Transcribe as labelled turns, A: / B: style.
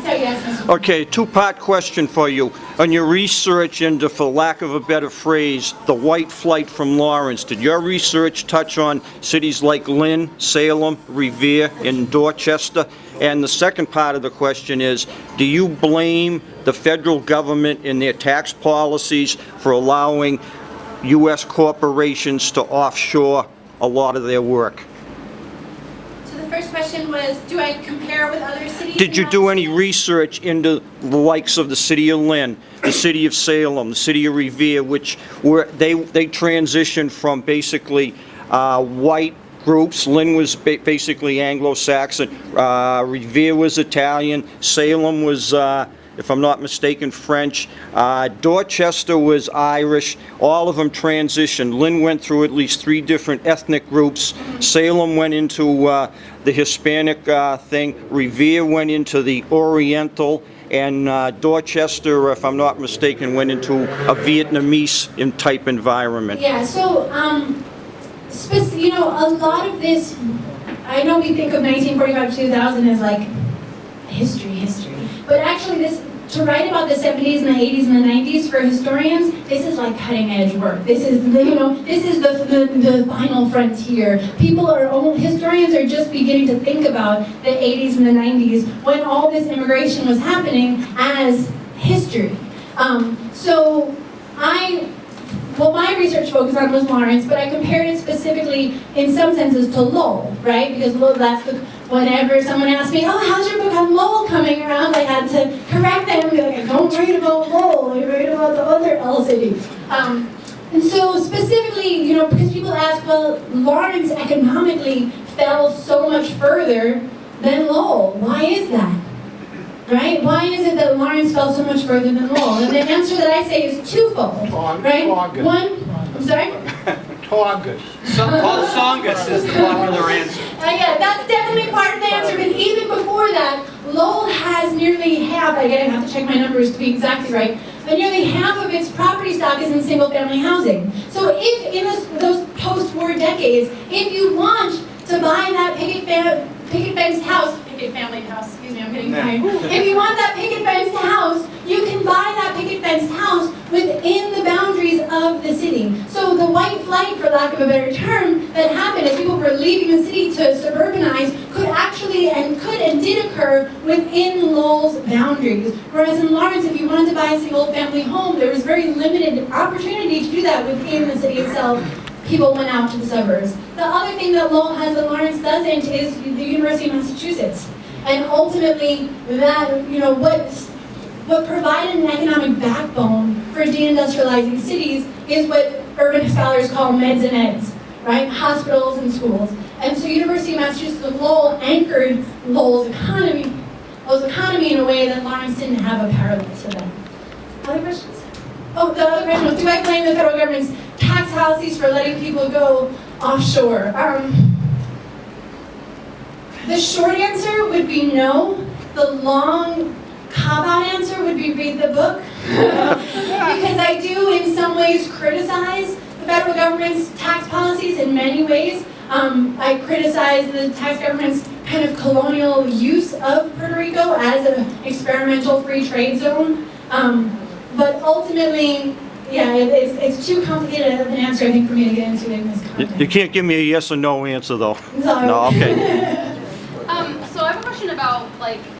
A: sorry, yes, Mr.
B: Okay, two-part question for you. On your research into, for lack of a better phrase, the white flight from Lawrence, did your research touch on cities like Lynn, Salem, Revere, and Dorchester? And the second part of the question is, do you blame the federal government in their tax policies for allowing U.S. corporations to offshore a lot of their work?
A: So the first question was, do I compare with other cities?
B: Did you do any research into the likes of the city of Lynn, the city of Salem, the city of Revere, which were, they transitioned from basically white groups. Lynn was basically Anglo-Saxon, Revere was Italian, Salem was, if I'm not mistaken, French, Dorchester was Irish. All of them transitioned. Lynn went through at least 3 different ethnic groups. Salem went into the Hispanic thing. Revere went into the Oriental. And Dorchester, if I'm not mistaken, went into a Vietnamese type environment.
A: Yeah, so, you know, a lot of this, I know we think of 1945 to 2000 as like history. But actually this, to write about the 70s and the 80s and the 90s for historians, this is like cutting edge work. This is, you know, this is the final frontier. Historians are just beginning to think about the 80s and the 90s when all this immigration was happening as history. What my research focused on was Lawrence, but I compared it specifically in some senses to Lowell, right? Because Lowell, whenever someone asked me, oh, how's your book on Lowell coming around, I had to correct them and be like, I don't write about Lowell, I write about the other L cities. And so specifically, you know, because people ask, well, Lawrence economically fell so much further than Lowell. Why is that? Right? Why is it that Lawrence fell so much further than Lowell? And the answer that I say is twofold. Right? One, I'm sorry?
C: Tongass.
D: Songus is the popular answer.
A: Yeah, that's definitely part of the answer, but even before that, Lowell has nearly half, again, I have to check my numbers to be exactly right, but nearly half of its property stock is in single-family housing. So if in those post-war decades, if you want to buy that picket fenced house, family house, excuse me, I'm getting tired. If you want that picket fenced house, you can buy that picket fenced house within the boundaries of the city. So the white flight, for lack of a better term, that happened as people were leaving the city to suburbanize could actually and did occur within Lowell's boundaries. Whereas in Lawrence, if you wanted to buy a single family home, there was very limited opportunity to do that within the city itself. People went out to the suburbs. The other thing that Lowell has that Lawrence doesn't is the University of Massachusetts. And ultimately, that, you know, what provided an economic backbone for deindustrializing cities is what urban scholars call meds and eds, right? Hospitals and schools. And so University of Massachusetts with Lowell anchored Lowell's economy in a way that Lawrence didn't have a parallel to that. Other questions? Oh, the other question was, do I blame the federal government's tax policies for letting people go offshore? The short answer would be no. The long cop-out answer would be read the book. Because I do in some ways criticize the federal government's tax policies in many ways. I criticize the tax government's kind of colonial use of Puerto Rico as an experimental free trade zone. But ultimately, yeah, it's too complicated of an answer, I think, for me to get into in this context.
B: You can't give me a yes or no answer, though.
A: Sorry.
B: No, okay.
E: So I have a question about, like,